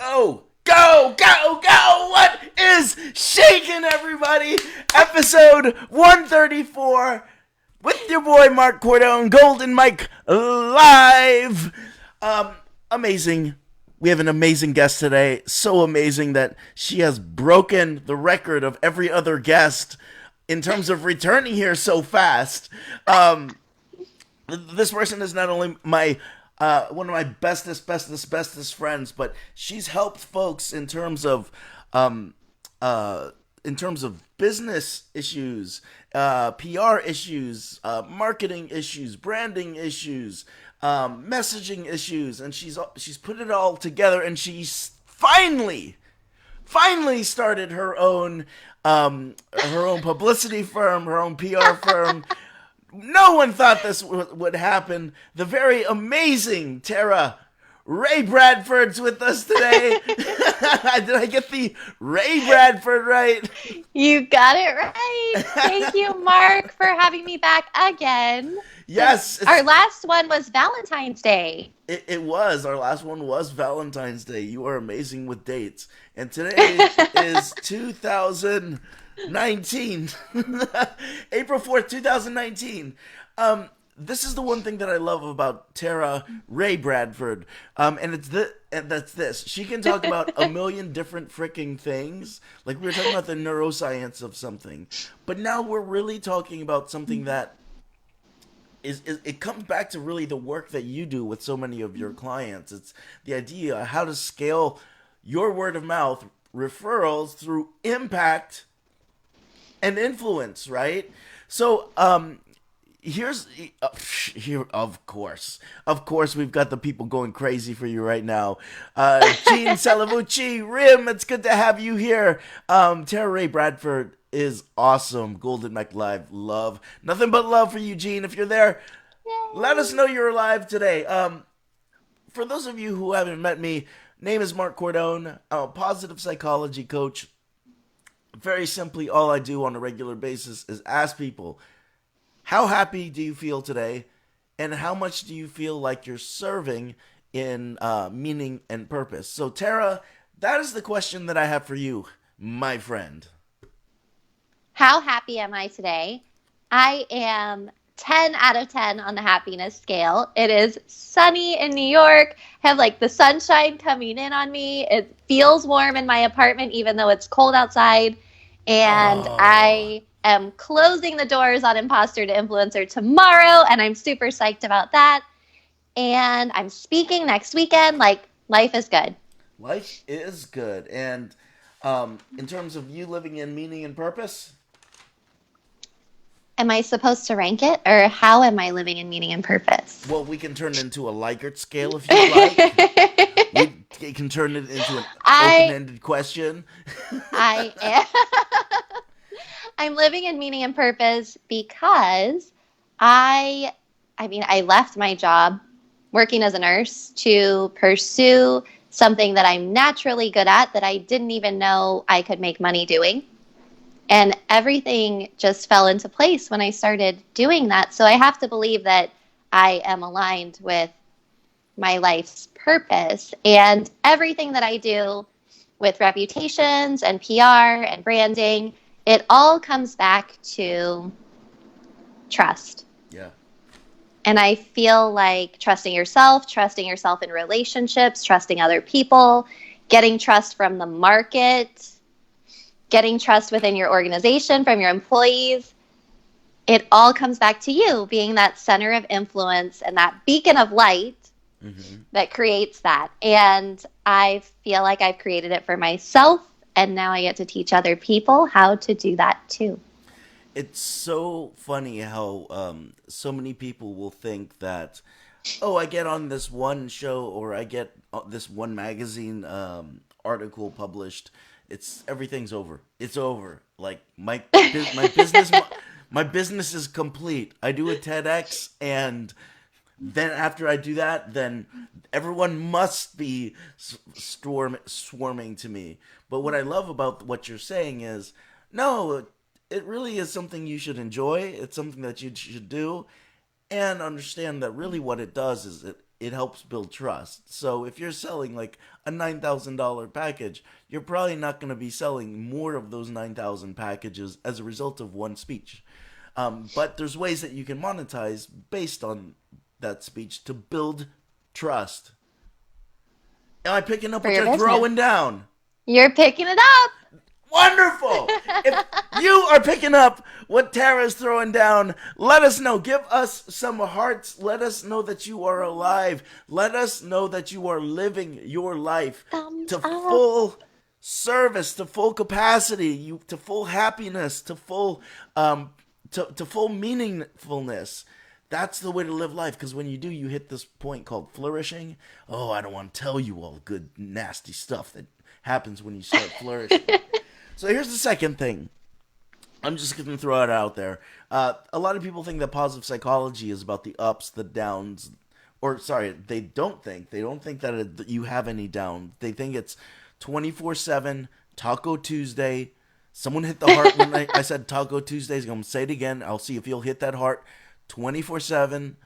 Go, go, go, go! What is shaking, everybody? Episode 134 with your boy Marc Cordon, Golden Mike live. Amazing. We have an amazing guest today. So amazing that she has broken the record of every other guest in terms of returning here so fast. This person is not only my one of my bestest friends, but she's helped folks in terms of business issues, PR issues, marketing issues, branding issues, messaging issues, and she's put it all together, and she's finally started her own publicity firm, her own PR firm. No one thought this would happen. The very amazing Rae Bradford's with us today. Did I get the Rae Bradford right? You got it right. Thank you, Marc, for having me back again. Yes. Our last one was Valentine's Day. It was. Our last one was Valentine's Day. You are amazing with dates. And today is 2019. April 4th, 2019. This is the one thing that I love about Rae Bradford. And that's this. She can talk about a million different freaking things. Like we were talking about the neuroscience of something. But now we're really talking about something that it comes back to really the work that you do with so many of your clients. It's the idea how to scale your word of mouth referrals through impact and influence, right? So, here, of course, we've got the people going crazy for you right now. Gene Salavucci, Rim, it's good to have you here. Rae Bradford is awesome. Golden Mike Live, love. Nothing but love for you, Gene. If you're there, let us know you're alive today. For those of you who haven't met me, name is Marc Cordon. I'm a positive psychology coach. Very simply, all I do on a regular basis is ask people, how happy do you feel today? And how much do you feel like you're serving in meaning and purpose? So, Tara, that is the question that I have for you, my friend. How happy am I today? I am 10 out of 10 on the happiness scale. It is sunny in New York. I have like the sunshine coming in on me. It feels warm in my apartment even though it's cold outside. And I am closing the doors on Imposter to Influencer tomorrow, and I'm super psyched about that. And I'm speaking next weekend. Like, life is good. Life is good. And in terms of you living in meaning and purpose? Am I supposed to rank it, or how am I living in meaning and purpose? Well, we can turn it into a Likert scale if you like. We can turn it into an open-ended question. I'm living in meaning and purpose because I left my job working as a nurse to pursue something that I'm naturally good at that I didn't even know I could make money doing. And everything just fell into place when I started doing that. So I have to believe that I am aligned with my life's purpose. And everything that I do with reputations and PR and branding, it all comes back to trust. Yeah. And I feel like trusting yourself in relationships, trusting other people, getting trust from the market, getting trust within your organization, from your employees, it all comes back to you being that center of influence and that beacon of light that creates that. And I feel like I've created it for myself, and now I get to teach other people how to do that too. It's so funny how so many people will think that, oh, I get on this one show or I get this one magazine article published, everything's over. It's over. Like my business is complete. I do a TEDx, and then after I do that, then everyone must be swarming to me. But what I love about what you're saying is, no, it really is something you should enjoy. It's something that you should do, and understand that really what it does is it helps build trust. So if you're selling like a $9,000 package, you're probably not going to be selling more of those 9,000 packages as a result of one speech. But there's ways that you can monetize based on that speech to build trust. Am I picking up what you're throwing down? You're picking it up. Wonderful! If you are picking up what Tara's throwing down, let us know. Give us some hearts. Let us know that you are alive. Let us know that you are living your life to full service, to full capacity, to full happiness, to full to full meaningfulness. That's the way to live life, because when you do, you hit this point called flourishing. Oh, I don't want to tell you all the good, nasty stuff that happens when you start flourishing. So here's the second thing. I'm just going to throw it out there. A lot of people think that positive psychology is about the ups, the downs. Or, sorry, they don't think that you have any down. They think it's 24/7, Taco Tuesday. Someone hit the heart when I said Taco Tuesday. I'm going to say it again. I'll see if you'll hit that heart. 24/7,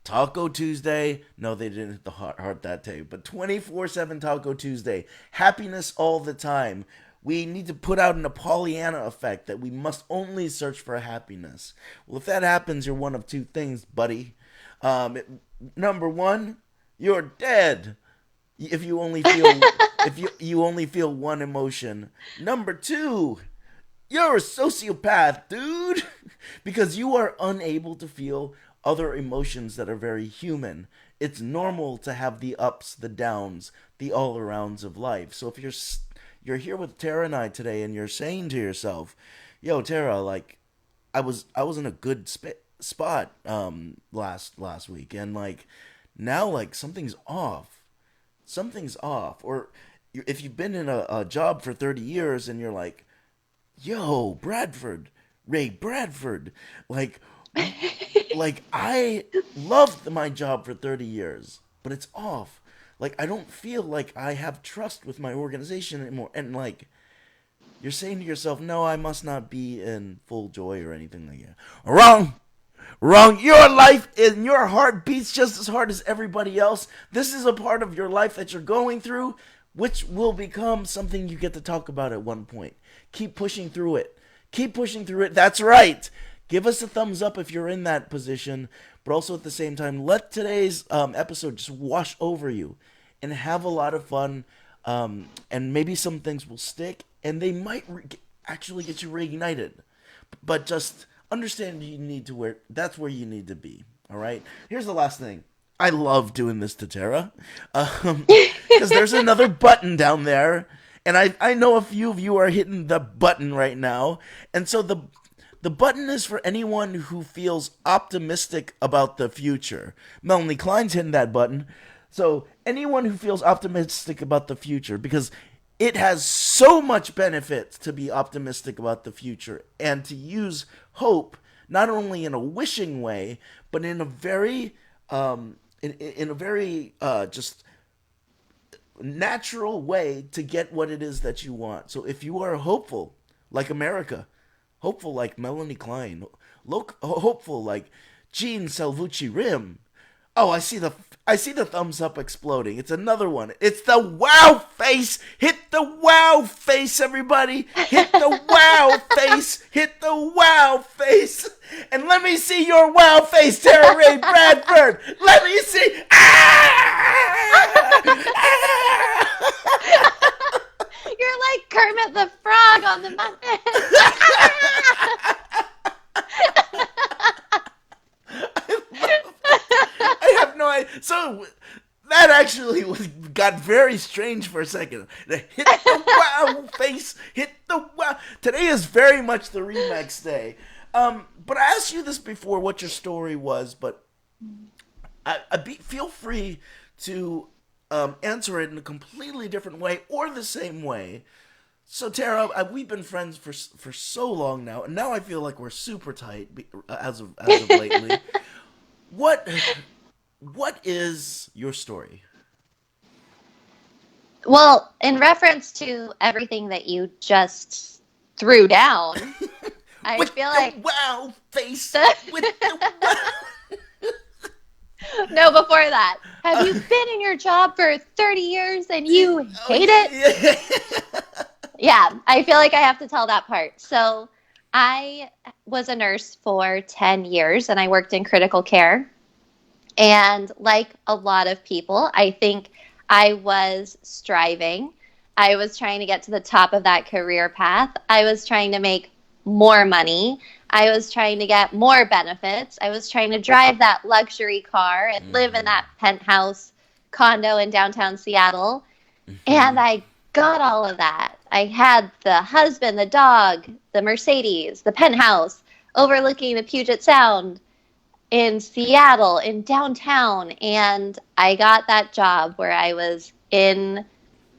Taco Tuesday. No, they didn't hit the heart that day. But 24/7 Taco Tuesday. Happiness all the time. We need to put out a Pollyanna effect that we must only search for happiness. Well, if that happens, you're one of two things, buddy. Number one, you're dead. If you only feel you only feel one emotion. Number two, you're a sociopath, dude, because you are unable to feel other emotions that are very human. It's normal to have the ups, the downs, the all-arounds of life. So if you're here with Tara and I today, and you're saying to yourself, "Yo, Tara, like, I was in a good spot last week, and like now like something's off," or if you've been in a job for 30 years and you're like, "Yo, Rae Bradford, like I loved my job for 30 years, but it's off. Like, I don't feel like I have trust with my organization anymore." And like, you're saying to yourself, "No, I must not be in full joy or anything like that." Wrong. Your life and your heart beats just as hard as everybody else. This is a part of your life that you're going through, which will become something you get to talk about at one point. Keep pushing through it. That's right. Give us a thumbs up if you're in that position, but also at the same time, let today's episode just wash over you and have a lot of fun, and maybe some things will stick, and they might actually get you reignited. But just understand that's where you need to be, all right? Here's the last thing. I love doing this to Tara, because there's another button down there, and I know a few of you are hitting the button right now, and so the button is for anyone who feels optimistic about the future. Melanie Klein's hitting that button. So anyone who feels optimistic about the future, because it has so much benefit to be optimistic about the future and to use hope not only in a wishing way, but in a very just natural way to get what it is that you want. So if you are hopeful, like America, hopeful like Melanie Klein, hopeful like Gene Salvucci Rim. Oh, I see the thumbs up exploding. It's another one. It's the wow face. Hit the wow face, everybody. Hit the wow face. Hit the wow face. And let me see your wow face, Tara Rae Bradford. Let me see. You're like Kermit the Frog on the Muppets. I have no idea. So that actually got very strange for a second. Hit the wow face. Hit the wow. Today is very much the remix day. But I asked you this before, what your story was, but feel free to answer it in a completely different way or the same way. So Tara, we've been friends for so long now, and now I feel like we're super tight as of lately. What is your story? Well, in reference to everything that you just threw down, I with feel the like wow face with the wow. No, before that. Have Uh, you been in your job for 30 years and you oh hate it? yeah. Yeah, I feel like I have to tell that part. So I was a nurse for 10 years and I worked in critical care. And like a lot of people, I think I was striving. I was trying to get to the top of that career path. I was trying to make more money. I was trying to get more benefits. I was trying to drive that luxury car and live in Mm-hmm. that penthouse condo in downtown Seattle. Mm-hmm. And I got all of that. I had the husband, the dog, the Mercedes, the penthouse overlooking the Puget Sound in Seattle, in downtown. And I got that job where I was in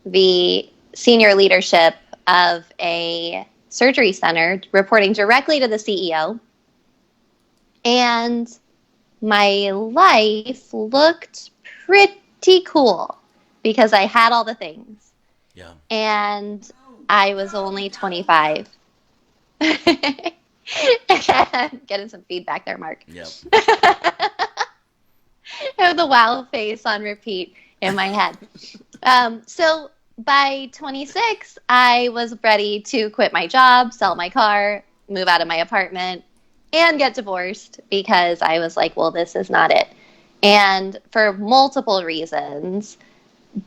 the senior leadership of a surgery center, reporting directly to the CEO. And my life looked pretty cool because I had all the things. Yeah. And I was only 25. Getting some feedback there, Mark. Yep. I have the wow face on repeat in my head. So by 26, I was ready to quit my job, sell my car, move out of my apartment, and get divorced because I was like, well, this is not it. And for multiple reasons,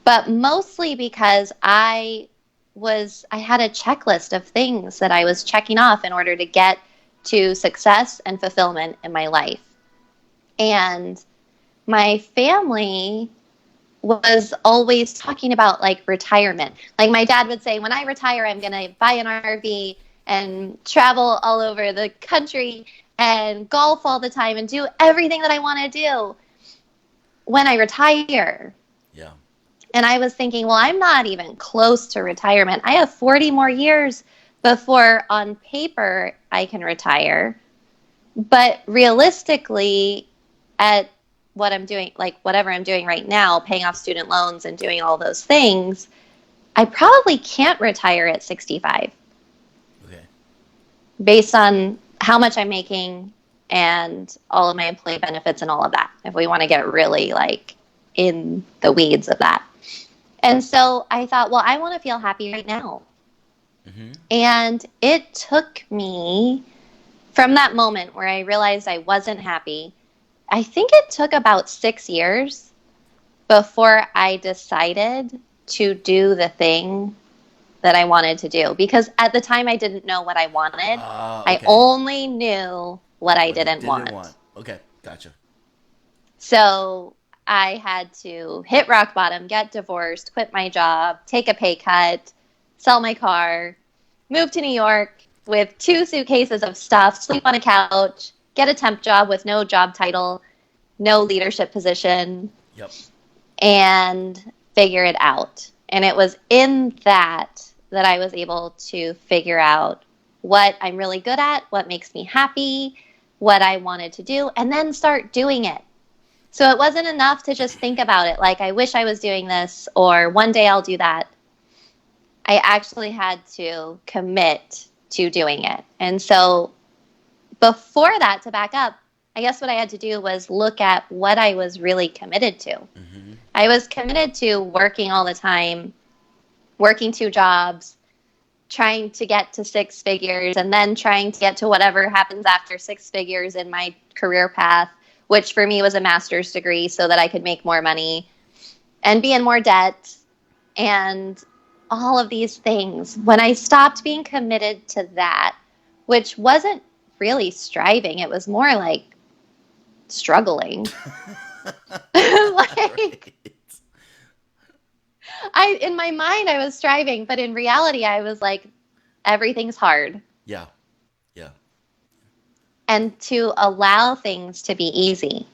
but mostly because I had a checklist of things that I was checking off in order to get to success and fulfillment in my life. And my family was always talking about like retirement. Like my dad would say, when I retire, I'm going to buy an RV and travel all over the country and golf all the time and do everything that I want to do when I retire. Yeah. And I was thinking, well, I'm not even close to retirement. I have 40 more years before on paper I can retire. But realistically, at what I'm doing, like whatever I'm doing right now, paying off student loans and doing all those things, I probably can't retire at 65 Okay. based on how much I'm making and all of my employee benefits and all of that, if we want to get really like in the weeds of that. And so I thought, well, I want to feel happy right now. Mm-hmm. And it took me from that moment where I realized I wasn't happy, I think it took about 6 years before I decided to do the thing that I wanted to do. Because at the time I didn't know what I wanted. I Okay. only knew what I What you didn't didn't want. want. Okay. Gotcha. So I had to hit rock bottom, get divorced, quit my job, take a pay cut, sell my car, move to New York with 2 suitcases of stuff, sleep on a couch, get a temp job with no job title, no leadership position, Yep. and figure it out. And it was in that I was able to figure out what I'm really good at, what makes me happy, what I wanted to do, and then start doing it. So it wasn't enough to just think about it like, I wish I was doing this, or one day I'll do that. I actually had to commit to doing it. And so before that, to back up, I guess what I had to do was look at what I was really committed to. Mm-hmm. I was committed to working all the time, working 2 jobs, trying to get to 6 figures, and then trying to get to whatever happens after 6 figures in my career path, which for me was a master's degree so that I could make more money and be in more debt and all of these things. When I stopped being committed to that, which wasn't really striving, it was more like struggling. Like Right. I in my mind I was striving, but in reality I was like everything's hard. Yeah. Yeah. And to allow things to be easy.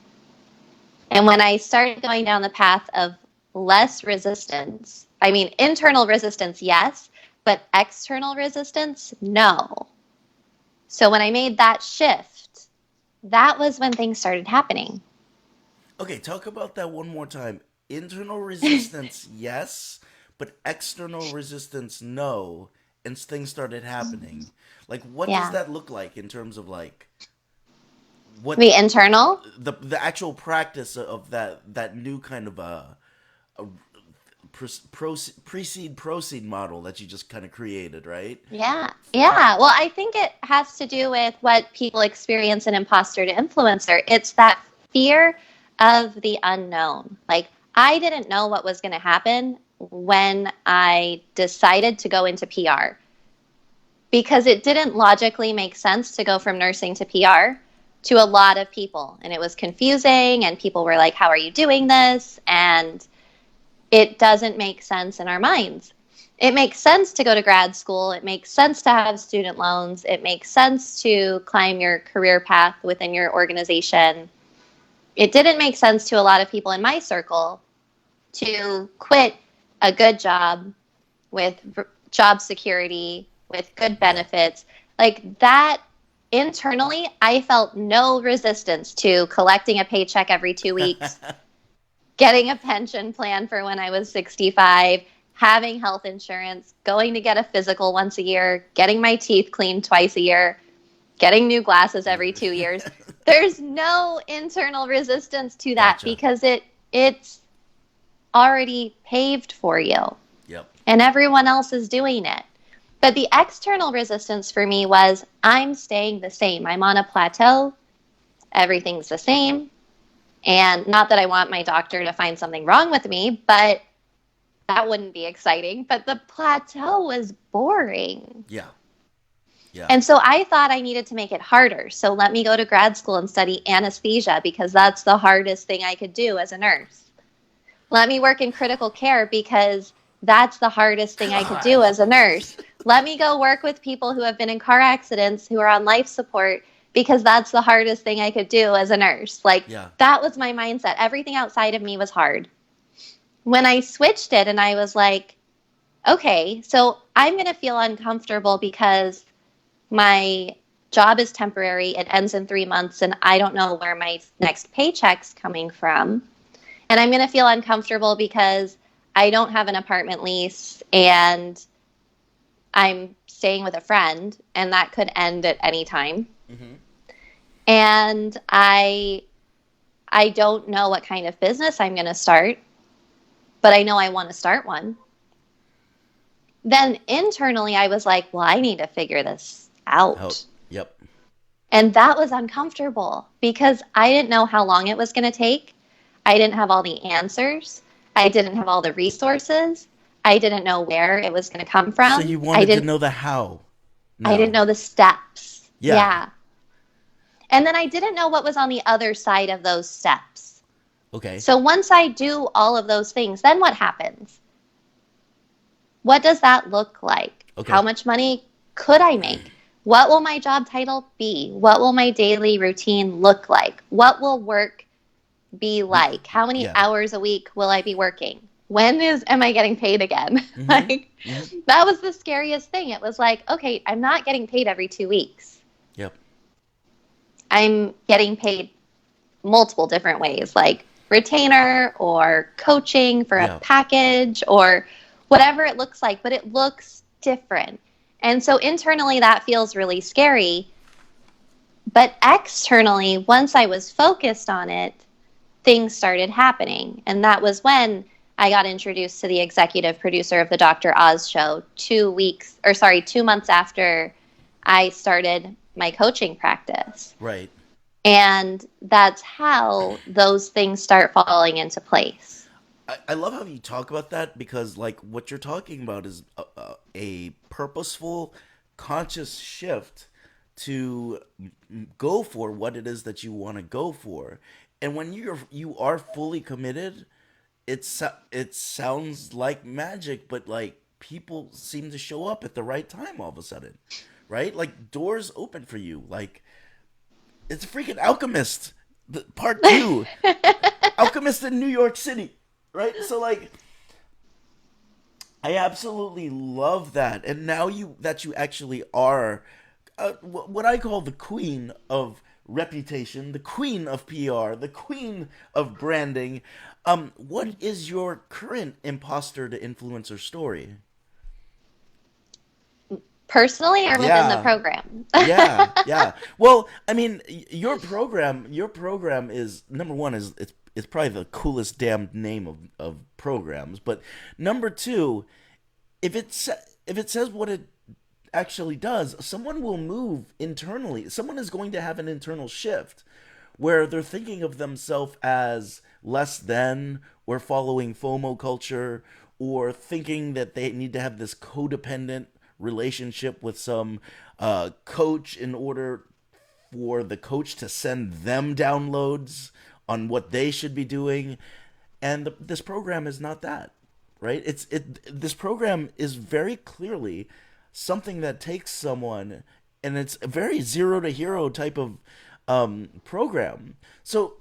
And when I started going down the path of less resistance, I mean, internal resistance, yes, but external resistance, no. So when I made that shift, that was when things started happening. Okay. Talk about that one more time. Internal resistance, yes, but external resistance, no. And things started happening. Like, what does Yeah. that look like in terms of like what The internal? the actual practice of that new kind of a precede proceed model that you just kind of created, right? Yeah. Yeah. Well, I think it has to do with what people experience in imposter to influencer. It's that fear of the unknown. Like, I didn't know what was going to happen when I decided to go into PR because it didn't logically make sense to go from nursing to PR to a lot of people. And it was confusing, and people were like, how are you doing this? And it doesn't make sense in our minds. It makes sense to go to grad school. It makes sense to have student loans. It makes sense to climb your career path within your organization. It didn't make sense to a lot of people in my circle to quit a good job with job security, with good benefits. Like that, internally, I felt no resistance to collecting a paycheck every 2 weeks, getting a pension plan for when I was 65, having health insurance, going to get a physical once a year, getting my teeth cleaned twice a year, getting new glasses every 2 years. There's no internal resistance to that because it's already paved for you. Yep. And everyone else is doing it. But the external resistance for me was I'm staying the same. I'm on a plateau. Everything's the same. And not that I want my doctor to find something wrong with me, but that wouldn't be exciting. But the plateau was boring. Yeah. Yeah. And so I thought I needed to make it harder. So let me go to grad school and study anesthesia because that's the hardest thing I could do as a nurse. Let me work in critical care because that's the hardest thing I could do as a nurse. Let me go work with people who have been in car accidents who are on life support because that's the hardest thing I could do as a nurse. Like, that was my mindset. Everything outside of me was hard. When I switched it and I was like, okay, so I'm going to feel uncomfortable because my job is temporary. It ends in 3 months and I don't know where my next paycheck's coming from. And I'm going to feel uncomfortable because I don't have an apartment lease and I'm staying with a friend and that could end at any time. Mm-hmm. And I don't know what kind of business I'm going to start, but I know I want to start one. Then internally I was like, well, I need to figure this out. Yep. And that was uncomfortable because I didn't know how long it was going to take. I didn't have all the answers. I didn't have all the resources. I didn't know where it was going to come from. So you wanted to know the how. No. I didn't know the steps. Yeah. And then I didn't know what was on the other side of those steps. Okay. So once I do all of those things, then what happens? What does that look like? Okay. How much money could I make? What will my job title be? What will my daily routine look like? What will work be like? How many hours a week will I be working? Am I getting paid again? Mm-hmm. That was the scariest thing. It was like, okay, I'm not getting paid every 2 weeks. Yep. I'm getting paid multiple different ways, like retainer or coaching for a package or whatever it looks like, but it looks different. And so internally that feels really scary. But externally, once I was focused on it, things started happening. And that was when I got introduced to the executive producer of the Dr. Oz show 2 months after I started my coaching practice. Right. And that's how those things start falling into place. I love how you talk about that because, like, what you're talking about is a purposeful, conscious shift to go for what it is that you want to go for. And when you are fully committed, it sounds like magic, but like people seem to show up at the right time all of a sudden, right? Like doors open for you. Like it's a freaking Alchemist, part 2, Alchemist in New York City, right? So like, I absolutely love that. And now you actually are what I call the queen of reputation, the queen of PR, the queen of branding. What is your current imposter to influencer story? personally or within the Yeah. program? Yeah, yeah. Well, I mean, your program is number one is it's probably the coolest damn name of programs. But number two, if it says what it actually does, someone will move internally. Someone is going to have an internal shift where they're thinking of themselves as less than, or following FOMO culture, or thinking that they need to have this codependent relationship with some coach in order for the coach to send them downloads on what they should be doing. And this program is not that, right? This program is very clearly something that takes someone, and it's a very zero to hero type of program. So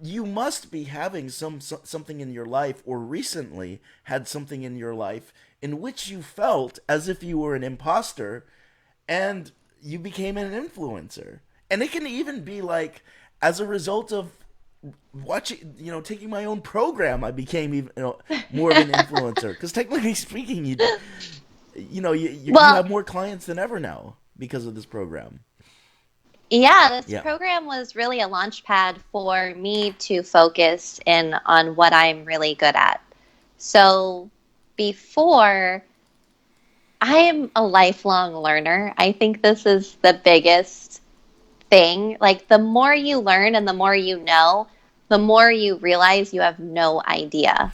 you must be having something in your life, or recently had something in your life in which you felt as if you were an imposter, and you became an influencer. And it can even be like, as a result of watching, taking my own program, I became even, more of an influencer. Because technically speaking, you Well, have more clients than ever now because of this program. yeah, this Yeah. program was really a launch pad for me to focus in on what I'm really good at. So before, I am a lifelong learner. I think this is the biggest thing. Like, the more you learn and the more you know, the more you realize you have no idea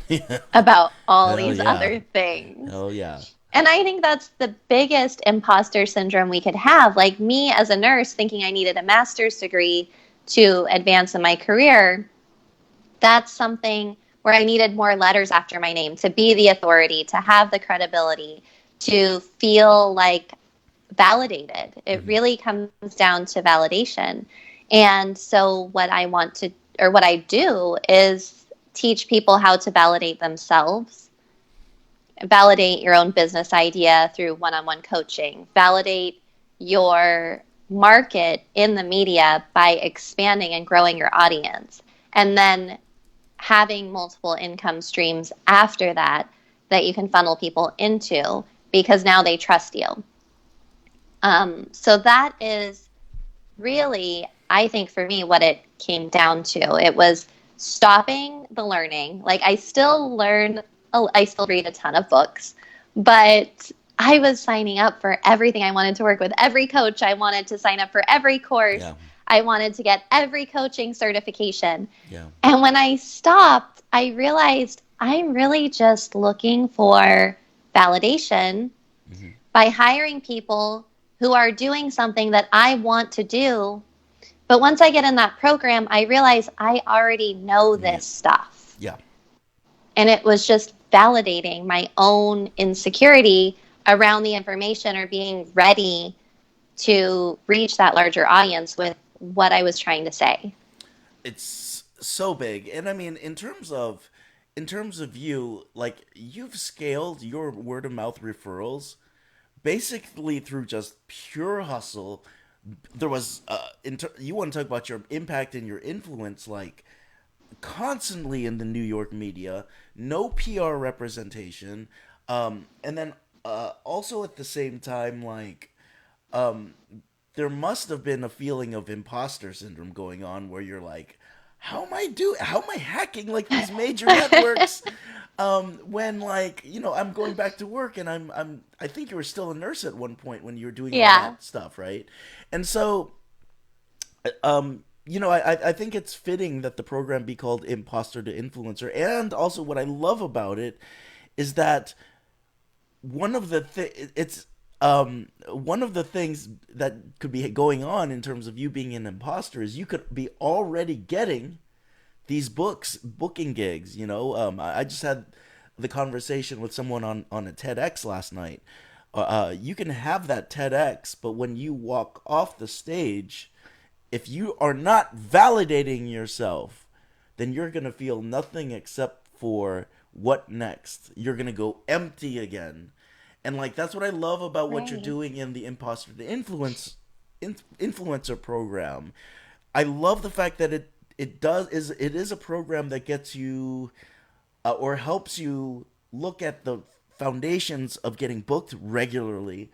about all Hell these yeah. other things. Hell yeah. And I think that's the biggest imposter syndrome we could have. Like, me as a nurse thinking I needed a master's degree to advance in my career, that's something where I needed more letters after my name to be the authority, to have the credibility, to feel like validated. It Hmm. really comes down to validation. And so what I want to, or what I do, is teach people how to validate themselves, validate your own business idea through one-on-one coaching, validate your market in the media by expanding and growing your audience, and then having multiple income streams after that that you can funnel people into, because now they trust you. So that is really, I think, for me, what it came down to. It was stopping the learning. Like, I still learn, I still read a ton of books, but I was signing up for everything. I wanted to work with every coach. I wanted to sign up for every course. Yeah. I wanted to get every coaching certification. Yeah. And when I stopped, I realized I'm really just looking for validation Hmm. by hiring people who are doing something that I want to do. But once I get in that program, I realize I already know Yeah. this stuff. Yeah. And it was just validating my own insecurity around the information, or being ready to reach that larger audience with what I was trying to say. It's so big. And I mean, in terms of you, like, you've scaled your word of mouth referrals basically through just pure hustle. There was you want to talk about your impact and your influence, like, constantly in the New York media, no PR representation, and then also at the same time, like, um, there must have been a feeling of imposter syndrome going on, where you're like, how am I hacking like these major networks, when, like, I'm going back to work, and I think you were still a nurse at one point when you were doing all Yeah. that stuff, right? And so, I think it's fitting that the program be called Imposter to Influencer. And also, what I love about it is that one of the things that could be going on in terms of you being an imposter is you could be already getting these booking gigs. I just had the conversation with someone on a TEDx last night. You can have that TEDx, but when you walk off the stage, if you are not validating yourself, then you're going to feel nothing except for what next. You're going to go empty again. And, like, that's what I love about what you're Right. doing in the Imposter to Influencer program. I love the fact that it is a program that gets you, or helps you look at the foundations of getting booked regularly.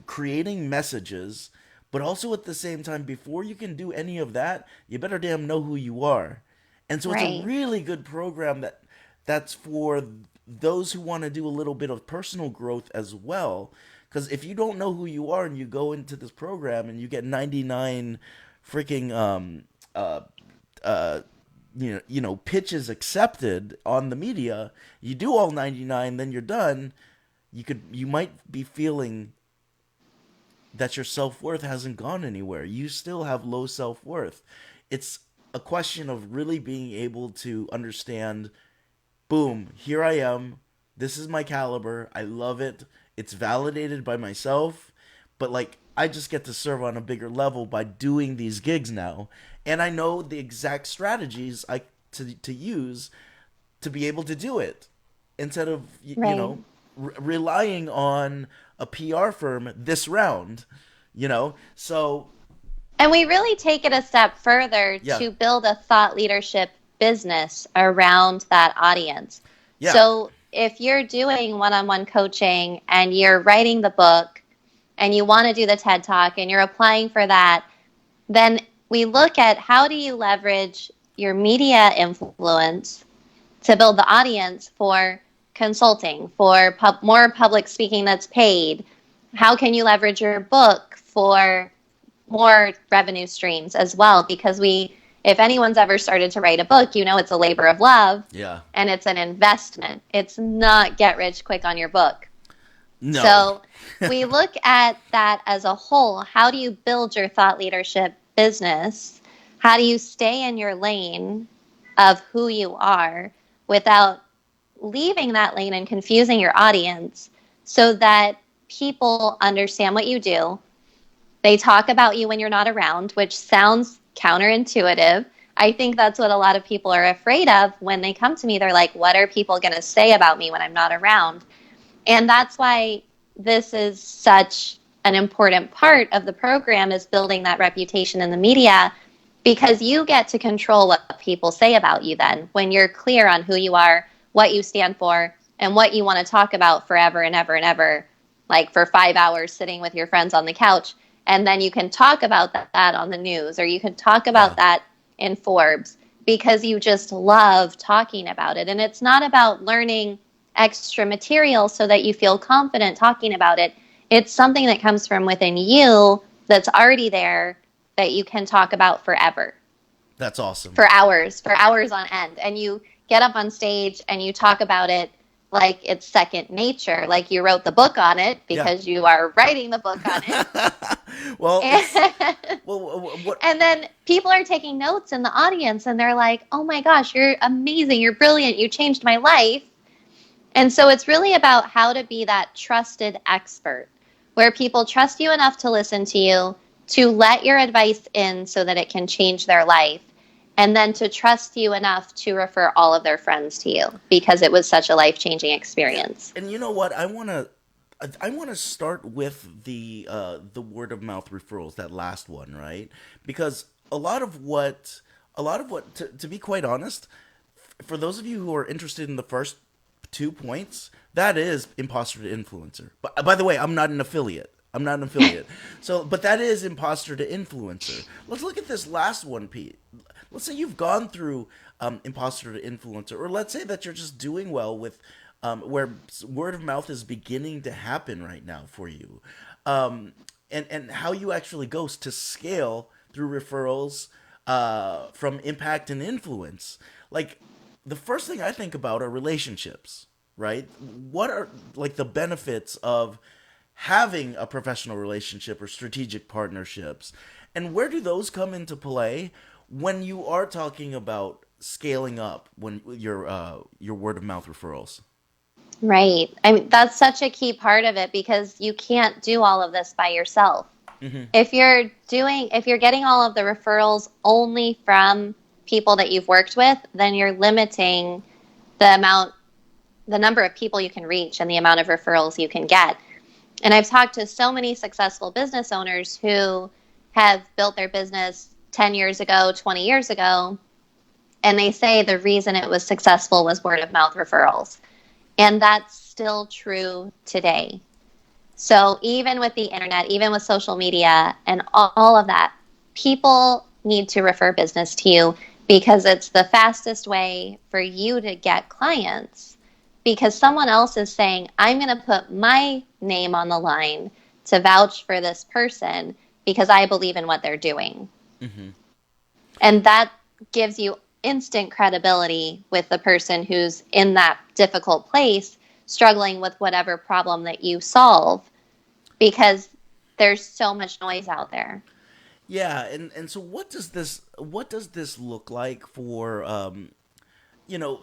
creating messages, but also at the same time, before you can do any of that, you better damn know who you are. And so it's a Right. really good program that's for those who want to do a little bit of personal growth as well. Because if you don't know who you are and you go into this program and you get 99 freaking uh, pitches accepted on the media, you do all 99, then you're done. You might be feeling that your self-worth hasn't gone anywhere. You still have low self-worth. It's a question of really being able to understand, boom, here I am. This is my caliber. I love it. It's validated by myself, but like I just get to serve on a bigger level by doing these gigs now, and I know the exact strategies to use to be able to do it instead of Right. relying on a PR firm this round, So And we really take it a step further yeah, to build a thought leadership business around that audience. yeah, So if you're doing one-on-one coaching and you're writing the book and you want to do the TED Talk and you're applying for that, then we look at how do you leverage your media influence to build the audience for consulting, for more public speaking that's paid. How can you leverage your book for more revenue streams as well? Because if anyone's ever started to write a book, it's a labor of love yeah. and it's an investment. It's not get rich quick on your book. No, So we look at that as a whole. How do you build your thought leadership business? How do you stay in your lane of who you are without leaving that lane and confusing your audience so that people understand what you do? They talk about you when you're not around, which sounds counterintuitive. I think that's what a lot of people are afraid of when they come to me. They're like, what are people going to say about me when I'm not around? And that's why this is such an important part of the program, is building that reputation in the media, because you get to control what people say about you then when you're clear on who you are, what you stand for, and what you want to talk about forever and ever and ever, like for 5 hours sitting with your friends on the couch. And then you can talk about that on the news, or you can talk yeah, about that in Forbes because you just love talking about it. And it's not about learning extra material so that you feel confident talking about it. It's something that comes from within you that's already there that you can talk about forever, that's awesome. for hours on end. And you get up on stage and you talk about it like it's second nature, like you wrote the book on it Yeah. because you are writing the book on it. Well, it's And, what? and then people are taking notes in the audience and they're like, oh my gosh, you're amazing. You're brilliant. You changed my life. And so it's really about how to be that trusted expert where people trust you enough to listen to you, to let your advice in so that it can change their life, and then to trust you enough to refer all of their friends to you because it was such a life-changing Yeah, experience. and you know what? I want to start with the word of mouth referrals, that last one, right? Because a lot of what to be quite honest, for those of you who are interested in the first 2 points, that is imposter to influencer. But by the way, I'm not an affiliate. I'm not an affiliate. So, but that is imposter to influencer. Let's look at this last one, Pete. Let's say you've gone through imposter to influencer, or let's say that you're just doing well with where word of mouth is beginning to happen right now for you, and how you actually go to scale through referrals from impact and influence. Like the first thing I think about are relationships, right? What are like the benefits of having a professional relationship or strategic partnerships, and where do those come into play when you are talking about scaling up when your word of mouth referrals? Right. I mean, that's such a key part of it because you can't do all of this by yourself. Hmm. If you're getting all of the referrals only from people that you've worked with, then you're limiting the number of people you can reach and the amount of referrals you can get. And I've talked to so many successful business owners who have built their business 10 years ago, 20 years ago, and they say the reason it was successful was word of mouth referrals. And that's still true today. So even with the internet, even with social media and all of that, people need to refer business to you because it's the fastest way for you to get clients, because someone else is saying, I'm going to put my name on the line to vouch for this person because I believe in what they're doing. Mm-hmm. And that gives you instant credibility with the person who's in that difficult place, struggling with whatever problem that you solve, because there's so much noise out there. Yeah, and so what does this look like for you know,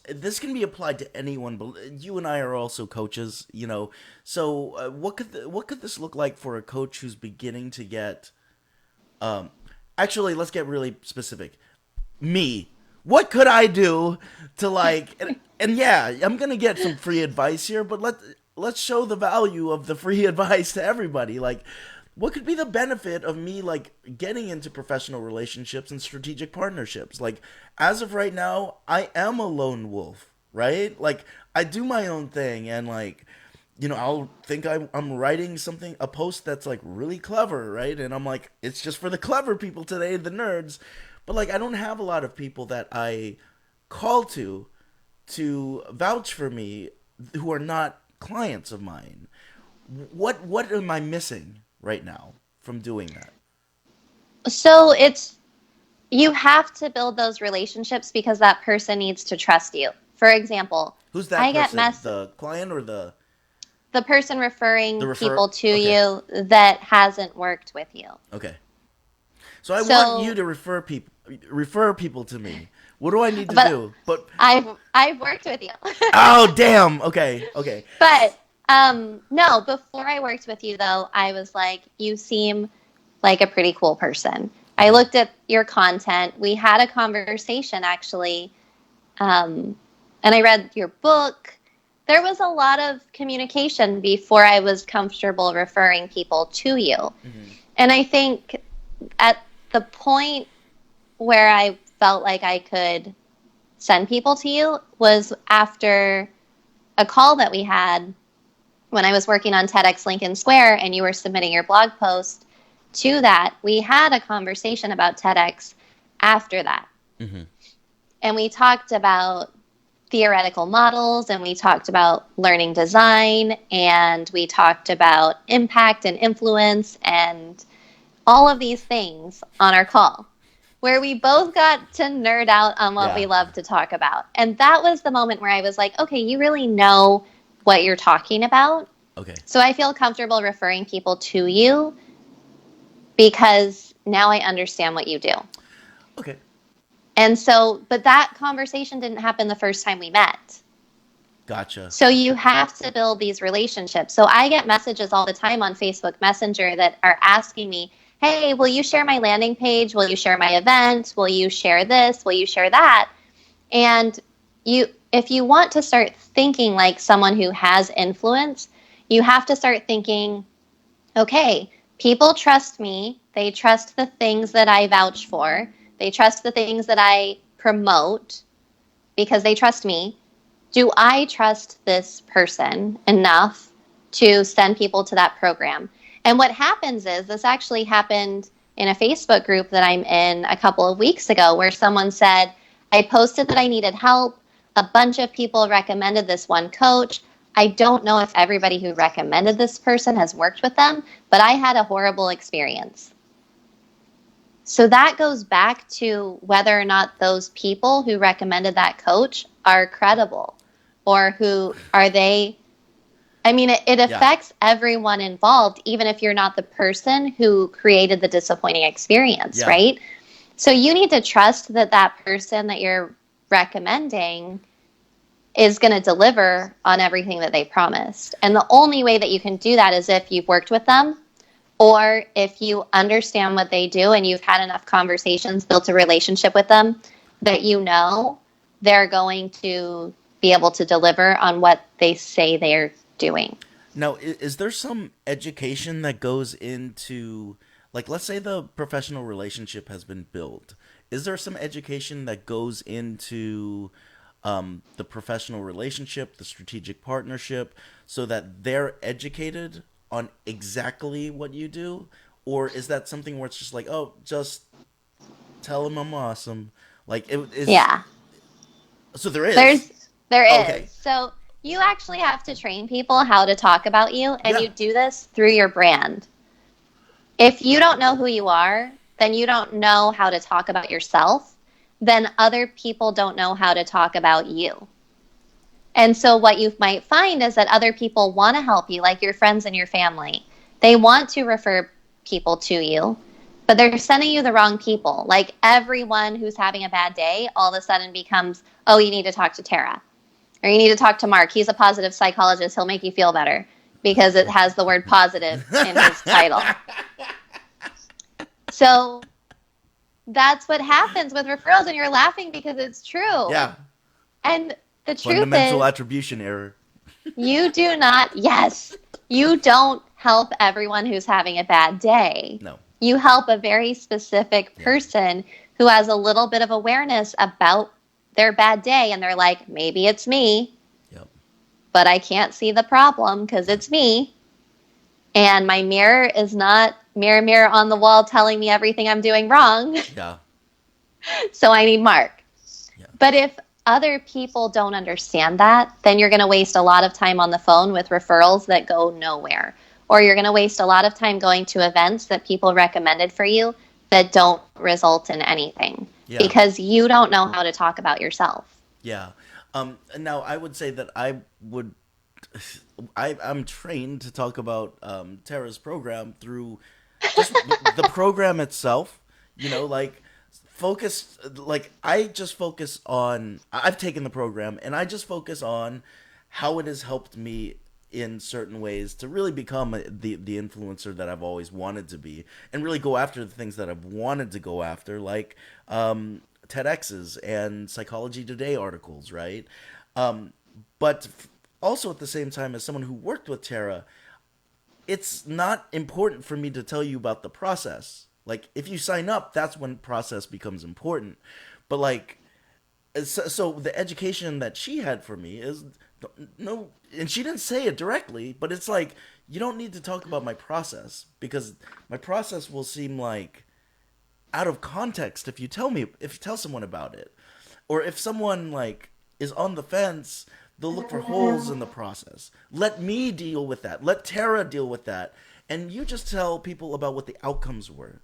this can be applied to anyone, but you and I are also coaches, you know. So what could this look like for a coach who's beginning to get actually, let's get really specific. Me. What could I do to like and yeah, I'm going to get some free advice here, but let's show the value of the free advice to everybody. Like what could be the benefit of me like getting into professional relationships and strategic partnerships? Like as of right now, I am a lone wolf, right? Like I do my own thing, and like you know, I'll think I'm writing something, a post that's like really clever, right? And I'm like, it's just for the clever people today, the nerds. But like, I don't have a lot of people that I call to vouch for me who are not clients of mine. What am I missing right now from doing that? So it's, you have to build those relationships because that person needs to trust you. For example, Who's that I get person? The client or the person the referring refer? people to Okay, you that hasn't worked with you. okay. So I want you So, to refer people to me. What do I need to but do? But I've worked with you. oh damn. Okay, okay. But no, before I worked with you though, I was like, you seem like a pretty cool person. I Okay. looked at your content. We had a conversation actually, and I read your book. There was a lot of communication before I was comfortable referring people to you. Hmm. And I think at the point where I felt like I could send people to you was after a call that we had when I was working on TEDx Lincoln Square and you were submitting your blog post to that. We had a conversation about TEDx after that. Hmm. And we talked about theoretical models, and we talked about learning design, and we talked about impact and influence and all of these things on our call, where we both got to nerd out on what Yeah. we love to talk about. And that was the moment where I was like, okay, you really know what you're talking about. Okay. So I feel comfortable referring people to you because now I understand what you do. Okay. And so, but that conversation didn't happen the first time we met. Gotcha. So you have to build these relationships. So I get messages all the time on Facebook Messenger that are asking me, hey, will you share my landing page? Will you share my event? Will you share this? Will you share that? And if you want to start thinking like someone who has influence, you have to start thinking, okay, people trust me. They trust the things that I vouch for. They trust the things that I promote because they trust me. Do I trust this person enough to send people to that program? And what happens is, this actually happened in a Facebook group that I'm in a couple of weeks ago, where someone said, I posted that I needed help. A bunch of people recommended this one coach. I don't know if everybody who recommended this person has worked with them, but I had a horrible experience. So that goes back to whether or not those people who recommended that coach are credible, or who are they. I mean, it Yeah. affects everyone involved, even if you're not the person who created the disappointing experience, Yeah. right? So you need to trust that that person that you're recommending is going to deliver on everything that they promised. And the only way that you can do that is if you've worked with them, or if you understand what they do and you've had enough conversations, built a relationship with them, that you know they're going to be able to deliver on what they say they're doing. Now, is there some education that goes into, like, let's say the professional relationship has been built. Is there some education that goes into the professional relationship, the strategic partnership, so that they're educated on exactly what you do? Or is that something where it's just like, oh, just tell them I'm awesome? Like it is. Yeah. So there is. There is. Okay. So you actually have to train people how to talk about you, and Yeah. you do this through your brand. If you don't know who you are, then you don't know how to talk about yourself. Then other people don't know how to talk about you. And so what you might find is that other people want to help you, like your friends and your family. They want to refer people to you, but they're sending you the wrong people. Like everyone who's having a bad day all of a sudden becomes, oh, you need to talk to Tara. Or you need to talk to Mark. He's a positive psychologist. He'll make you feel better because it has the word positive in his title. So that's what happens with referrals, and you're laughing because it's true. Yeah. And the truth Fundamental is, attribution error. you do not, yes, you don't help everyone who's having a bad day. No. You help a very specific person who has a little bit of awareness about their bad day, and they're like, maybe it's me, Yep. but I can't see the problem because it's me. And my mirror is not mirror, mirror on the wall telling me everything I'm doing wrong. Yeah. So I need Mark. Yeah. But if other people don't understand that, then you're going to waste a lot of time on the phone with referrals that go nowhere. Or you're going to waste a lot of time going to events that people recommended for you that don't result in anything. Yeah. Because you don't know how to talk about yourself. Yeah. Now I would say that I'm trained to talk about Tara's program through just the program itself. You know, like I just focus on. I've taken the program and I just focus on how it has helped me in certain ways to really become the influencer that I've always wanted to be, and really go after the things that I've wanted to go after, like TEDx's and Psychology Today articles, right? But also at the same time, as someone who worked with Tara, it's not important for me to tell you about the process. Like, if you sign up, that's when process becomes important. But like, so the education that she had for me is no, and she didn't say it directly, but it's like, you don't need to talk about my process, because my process will seem like out of context if you tell someone about it. Or if someone like is on the fence, they'll look for holes in the process. Let me deal with that. Let Tara deal with that. And you just tell people about what the outcomes were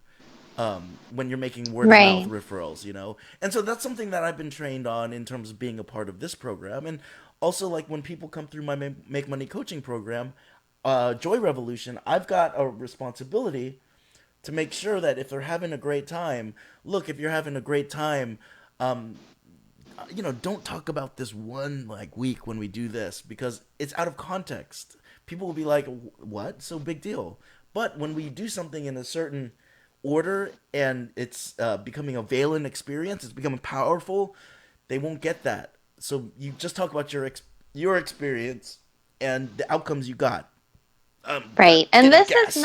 when you're making word of mouth referrals, you know? And so that's something that I've been trained on in terms of being a part of this program. And also, like, when people come through my Make Money coaching program, Joy Revolution, I've got a responsibility to make sure that if they're having a great time, look, if you're having a great time, don't talk about this one like week when we do this, because it's out of context. People will be like, what? So big deal. But when we do something in a certain order and it's becoming a valent experience, it's becoming powerful, they won't get that. So you just talk about your experience and the outcomes you got. Right. And this is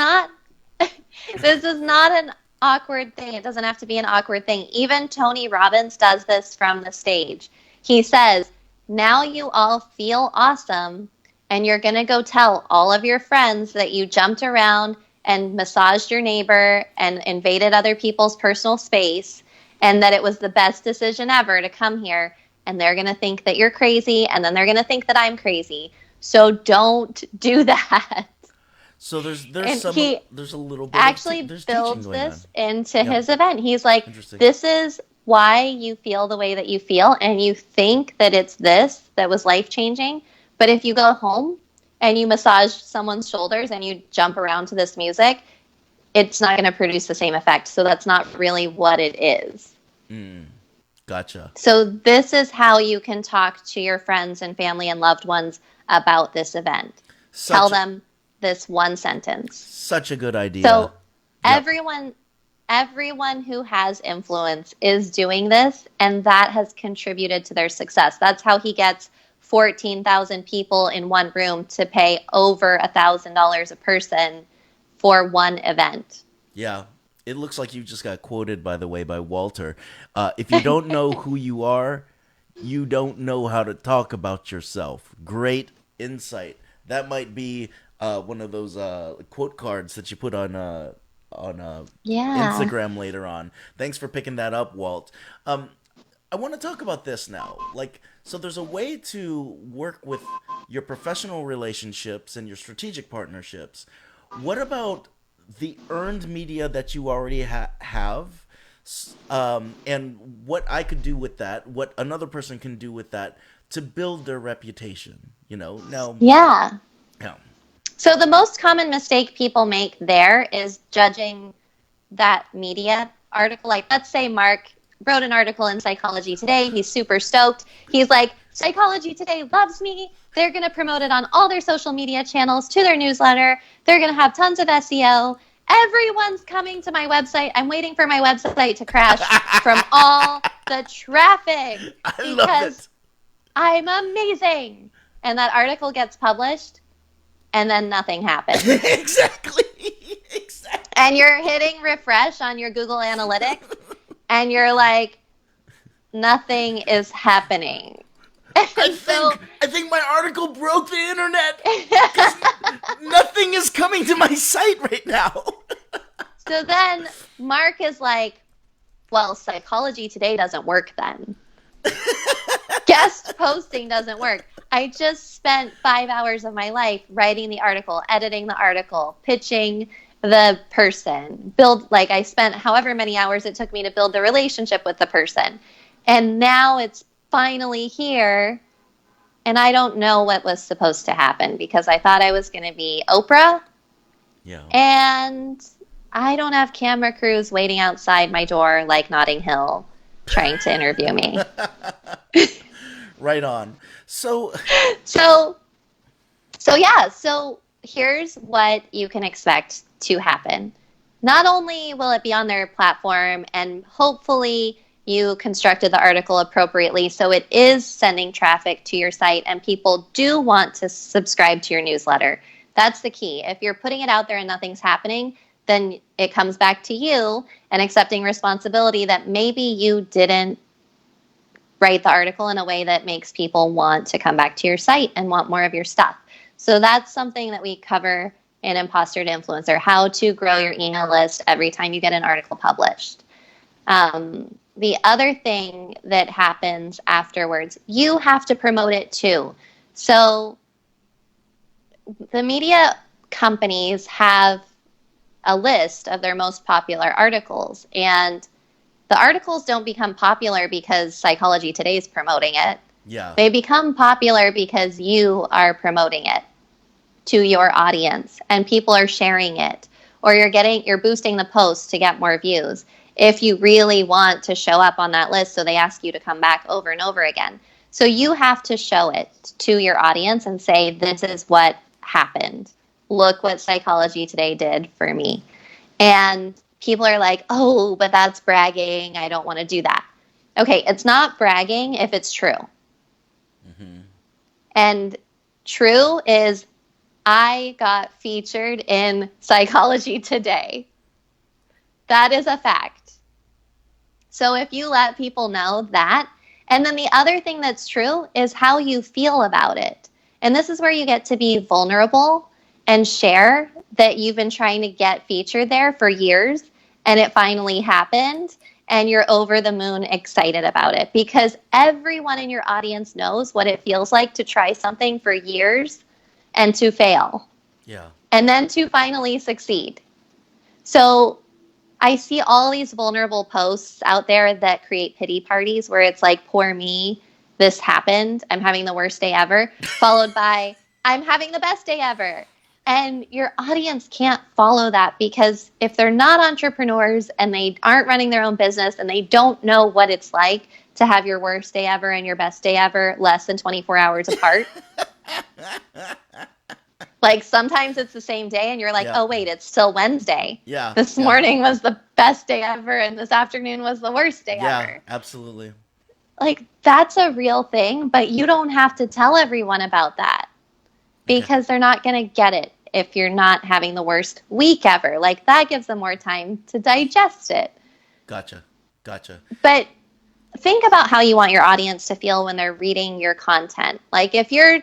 not an awkward thing. It doesn't have to be an awkward thing. Even Tony Robbins does this from the stage. He says, now you all feel awesome, and you're going to go tell all of your friends that you jumped around and massaged your neighbor and invaded other people's personal space, and that it was the best decision ever to come here. And they're going to think that you're crazy, and then they're going to think that I'm crazy. So don't do that. So there's a little bit actually builds this into his event. He's like, this is why you feel the way that you feel, and you think that it's this that was life-changing. But if you go home and you massage someone's shoulders and you jump around to this music, it's not going to produce the same effect. So that's not really what it is. Gotcha. So this is how you can talk to your friends and family and loved ones about this event. Tell them this one sentence. Such a good idea. So everyone who has influence is doing this, and that has contributed to their success. That's how he gets 14,000 people in one room to pay over $1,000 a person for one event. Yeah. It looks like you just got quoted, by the way, by Walter. If you don't know who you are, you don't know how to talk about yourself. Great insight. That might be one of those quote cards that you put on Yeah. Instagram later on. Thanks for picking that up, Walt. I want to talk about this now. Like, so there's a way to work with your professional relationships and your strategic partnerships. What about the earned media that you already have? And what I could do with that, what another person can do with that to build their reputation, Now, Yeah. yeah. So the most common mistake people make there is judging that media article. Like, let's say Mark wrote an article in Psychology Today. He's super stoked. He's like, Psychology Today loves me. They're going to promote it on all their social media channels, to their newsletter. They're going to have tons of SEO. Everyone's coming to my website. I'm waiting for my website to crash from all the traffic I love because it. I'm amazing. And that article gets published, and then nothing happens. Exactly. Exactly. And you're hitting refresh on your Google Analytics, and you're like, nothing is happening. I think my article broke the internet because nothing is coming to my site right now. So then Mark is like, well, Psychology Today doesn't work then. Guest posting doesn't work. I just spent 5 hours of my life writing the article, editing the article, pitching the person, I spent however many hours it took me to build the relationship with the person. And now it's finally here. And I don't know what was supposed to happen because I thought I was going to be Oprah. Yeah. And I don't have camera crews waiting outside my door like Notting Hill trying to interview me. Right on. So here's what you can expect to happen. Not only will it be on their platform, and hopefully you constructed the article appropriately so it is sending traffic to your site and people do want to subscribe to your newsletter. That's the key. If you're putting it out there and nothing's happening, then it comes back to you and accepting responsibility that maybe you didn't write the article in a way that makes people want to come back to your site and want more of your stuff. So that's something that we cover in Imposter to Influencer, how to grow your email list every time you get an article published. The other thing that happens afterwards, you have to promote it too. So the media companies have a list of their most popular articles, and the articles don't become popular because Psychology Today is promoting it. yeah. They become popular because you are promoting it to your audience and people are sharing it, or you're boosting the post to get more views. If you really want to show up on that list, so they ask you to come back over and over again. So you have to show it to your audience and say, this is what happened. Look what Psychology Today did for me. And people are like, oh, but that's bragging. I don't want to do that. Okay, it's not bragging if it's true. Mm-hmm. And true is, I got featured in Psychology Today. That is a fact. So if you let people know that, and then the other thing that's true is how you feel about it. And this is where you get to be vulnerable and share that you've been trying to get featured there for years and it finally happened and you're over the moon excited about it, because everyone in your audience knows what it feels like to try something for years and to fail. Yeah. And then to finally succeed. So I see all these vulnerable posts out there that create pity parties where it's like, poor me, this happened, I'm having the worst day ever, followed by, I'm having the best day ever. And your audience can't follow that, because if they're not entrepreneurs and they aren't running their own business and they don't know what it's like to have your worst day ever and your best day ever less than 24 hours apart. Like sometimes it's the same day and you're like, Yeah. oh, wait, it's still Wednesday. Yeah. This morning was the best day ever and this afternoon was the worst day Yeah, ever. absolutely. Like that's a real thing, but you don't have to tell everyone about that because they're not going to get it if you're not having the worst week ever. Like that gives them more time to digest it. Gotcha. But think about how you want your audience to feel when they're reading your content. Like if you're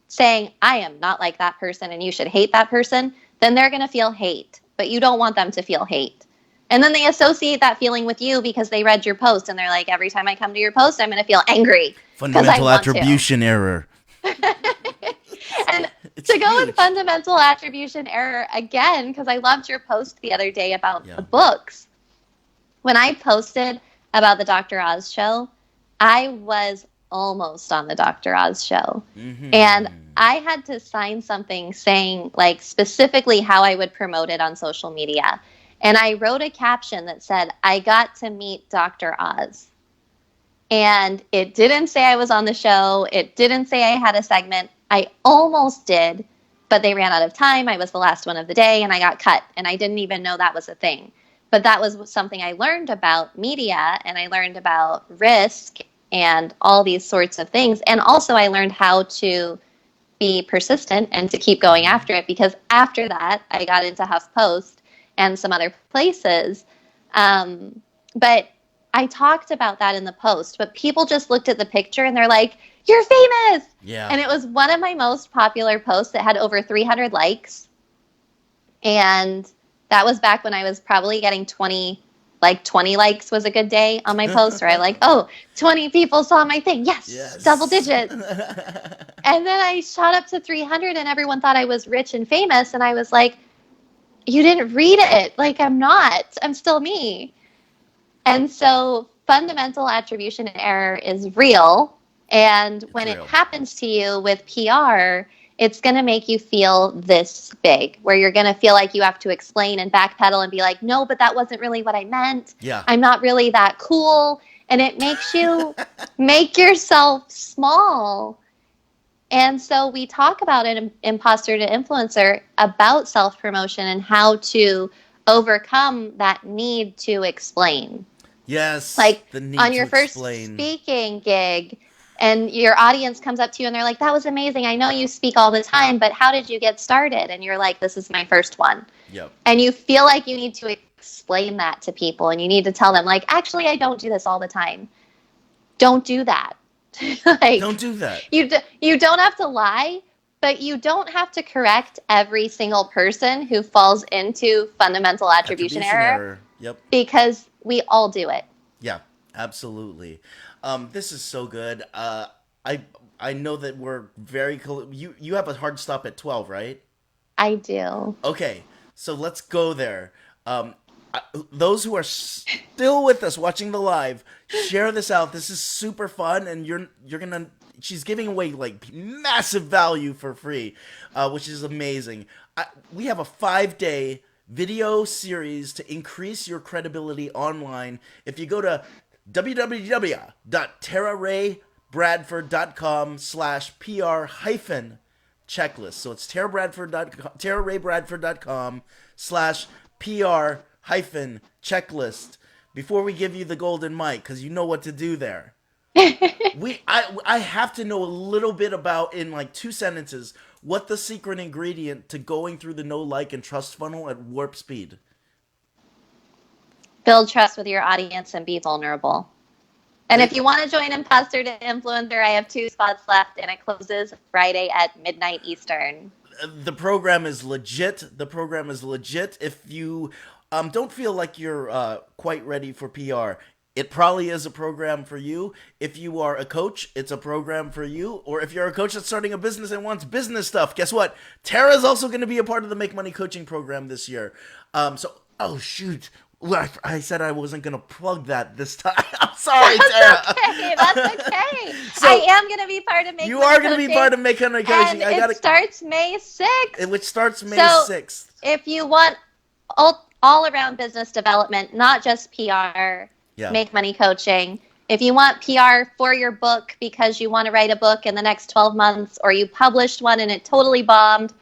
saying, I am not like that person and you should hate that person, then they're going to feel hate, but you don't want them to feel hate. And then they associate that feeling with you because they read your post and they're like, every time I come to your post, I'm going to feel angry. Fundamental attribution error. And It's to go huge. with fundamental attribution error again, because I loved your post the other day about the books. When I posted about the Dr. Oz show, I was almost on the Dr. Oz show. Mm-hmm. And I had to sign something saying like specifically how I would promote it on social media. And I wrote a caption that said, I got to meet Dr. Oz. And it didn't say I was on the show. It didn't say I had a segment. I almost did, but they ran out of time. I was the last one of the day and I got cut. And I didn't even know that was a thing. But that was something I learned about media, and I learned about risk and all these sorts of things. And also I learned how to be persistent and to keep going after it, because after that I got into HuffPost and some other places. But I talked about that in the post, but people just looked at the picture and they're like, you're famous. Yeah. And it was one of my most popular posts that had over 300 likes. And that was back when I was probably getting 20 likes was a good day on my post, where I like, 20 people saw my thing. Yes. Double digits. And then I shot up to 300 and everyone thought I was rich and famous. And I was like, you didn't read it. Like, I'm not. I'm still me. And so fundamental attribution error is real. And when it happens to you with PR, it's going to make you feel this big, where you're going to feel like you have to explain and backpedal and be like, no, but that wasn't really what I meant. Yeah. I'm not really that cool. And it makes you make yourself small. And so we talk about in Imposter to Influencer about self-promotion and how to overcome that need to explain. Yes. Like the need on your to first explain. speaking gig, and your audience comes up to you and they're like, that was amazing. I know you speak all the time, but how did you get started? And you're like, this is my first one. Yep. And you feel like you need to explain that to people, and you need to tell them, like, actually, I don't do this all the time. Don't do that. Like, Don't do that. You don't have to lie, but you don't have to correct every single person who falls into fundamental attribution error. Yep. Because we all do it. Yeah, absolutely. This is so good. I know that we're very you have a hard stop at 12, right? I do. Okay, so let's go there. Those who are still with us watching the live, share this out. This is super fun, and you're gonna. She's giving away like massive value for free, which is amazing. We have a 5-day video series to increase your credibility online. If you go to www.tararaybradford.com/PR-checklist. So it's tararaybradford.com/PR-checklist. Before we give you the golden mic, because you know what to do there. I have to know a little bit about, in like 2 sentences, what the secret ingredient to going through the know, like, and trust funnel at warp speed. Build trust with your audience and be vulnerable. And if you want to join Imposter to Influencer, I have 2 spots left, and it closes Friday at midnight Eastern. The program is legit. If you don't feel like you're quite ready for PR, it probably is a program for you. If you are a coach, it's a program for you. Or if you're a coach that's starting a business and wants business stuff, guess what? Tara's also going to be a part of the Make Money Coaching program this year. Oh, shoot. I said I wasn't going to plug that this time. I'm sorry, Tara. That's okay. So, I am going to be part of Make Money Coaching. You are going to be part of Make Money Coaching. And it starts May 6th. Which starts May 6th. If you want all-around business development, not just PR, Make Money Coaching. If you want PR for your book because you want to write a book in the next 12 months, or you published one and it totally bombed,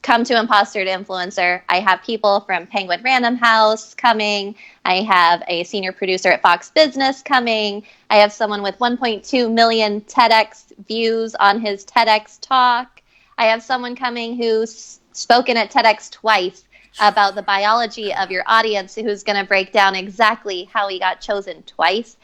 come to Imposter to Influencer. I have people from Penguin Random House coming. I have a senior producer at Fox Business coming. I have someone with 1.2 million TEDx views on his TEDx talk. I have someone coming who's spoken at TEDx twice about the biology of your audience, who's going to break down exactly how he got chosen twice.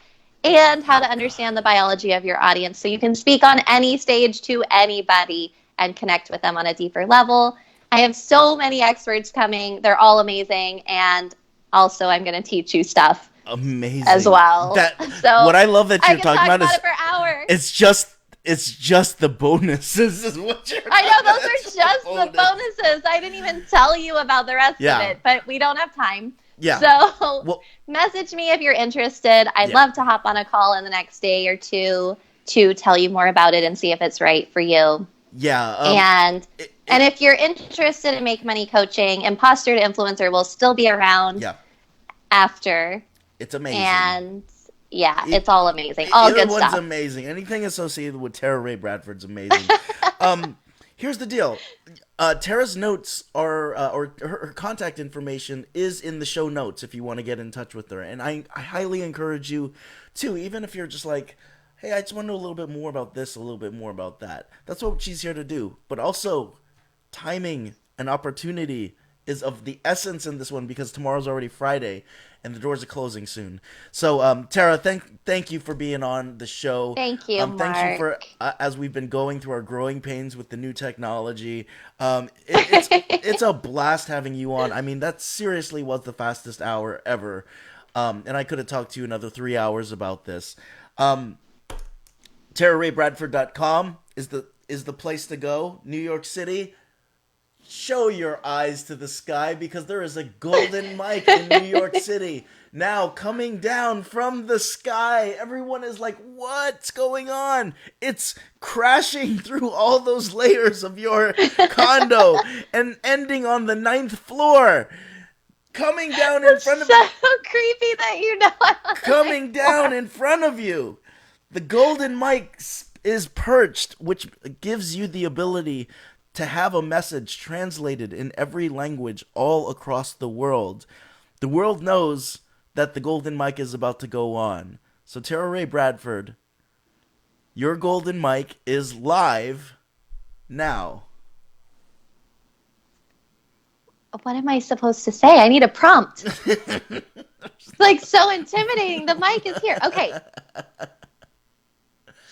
and how to understand the biology of your audience so you can speak on any stage to anybody and connect with them on a deeper level. I have so many experts coming. They're all amazing. And also, I'm going to teach you stuff Amazing as well. So what I love that you're talking about is it for hours. It's just the bonuses is what you're I know, those are just the bonuses. I didn't even tell you about the rest of it, but we don't have time. Yeah. So message me if you're interested. I'd love to hop on a call in the next day or two to tell you more about it and see if it's right for you. Yeah. And if you're interested in Make Money coaching, Imposter to Influencer will still be around after. It's amazing. And it's all amazing. All good stuff. Everyone's amazing. Anything associated with Tara Rae Bradford's amazing. Here's the deal. Tara's notes are, or her contact information is in the show notes if you want to get in touch with her. And I highly encourage you to, even if you're just like, hey, I just want to know a little bit more about this, a little bit more about that. That's what she's here to do. But also, timing and opportunity is of the essence in this one because tomorrow's already Friday and the doors are closing soon. So, Tara, thank you for being on the show. Thank you, Mark. Thank you for, as we've been going through our growing pains with the new technology, it's a blast having you on. I mean, that seriously was the fastest hour ever. And I could have talked to you another 3 hours about this. TaraRaeBradford.com is the place to go. New York City. Show your eyes to the sky because there is a golden mic in New York City now coming down from the sky. Everyone is like, what's going on? It's crashing through all those layers of your condo and ending on the 9th floor. Coming down in front of you. So creepy that you know. Coming down in front of you. The golden mic is perched, which gives you the ability to have a message translated in every language all across the world. The world knows that the golden mic is about to go on. So Tara Rae Bradford, your golden mic is live now. What am I supposed to say? I need a prompt. It's like so intimidating. The mic is here. Okay.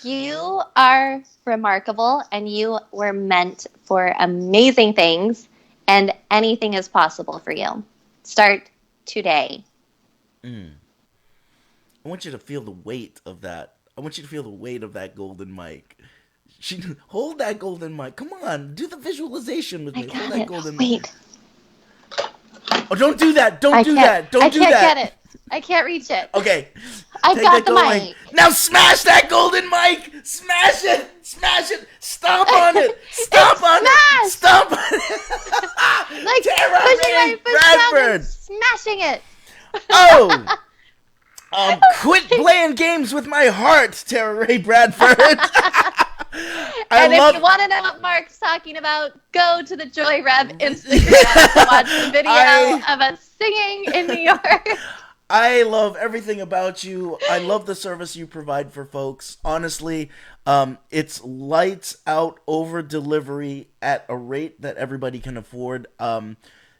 You are remarkable and you were meant for amazing things and anything is possible for you. Start today. I want you to feel the weight of that. I want you to feel the weight of that golden mic. Hold that golden mic. Come on, do the visualization with me. Hold that golden mic. Wait. Oh, don't do that. Don't do that. I can't get it. I can't reach it. Okay. I've got the mic. Now smash that golden mic. Smash it. Smash it. Stomp on it. Stomp on it. Stomp on it. Like Tara Rae Bradford. Smashing it. Oh. Quit playing games with my heart, Tara Rae Bradford. And if you want to know what Mark's talking about, go to the Joy Rev Instagram to watch the video of us singing in New York. I love everything about you. I love the service you provide for folks. Honestly, it's lights out over delivery at a rate that everybody can afford.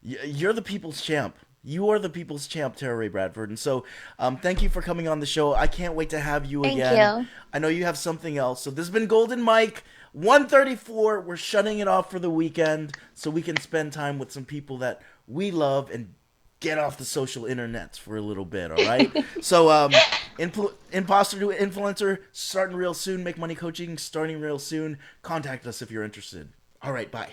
You're the people's champ. You are the people's champ, Tara Rae Bradford. And so thank you for coming on the show. I can't wait to have you again. Thank you. I know you have something else. So this has been Golden Mike 134. We're shutting it off for the weekend so we can spend time with some people that we love and get off the social internets for a little bit, all right? So Imposter to Influencer starting real soon. Make Money Coaching starting real soon. Contact us if you're interested. All right, bye.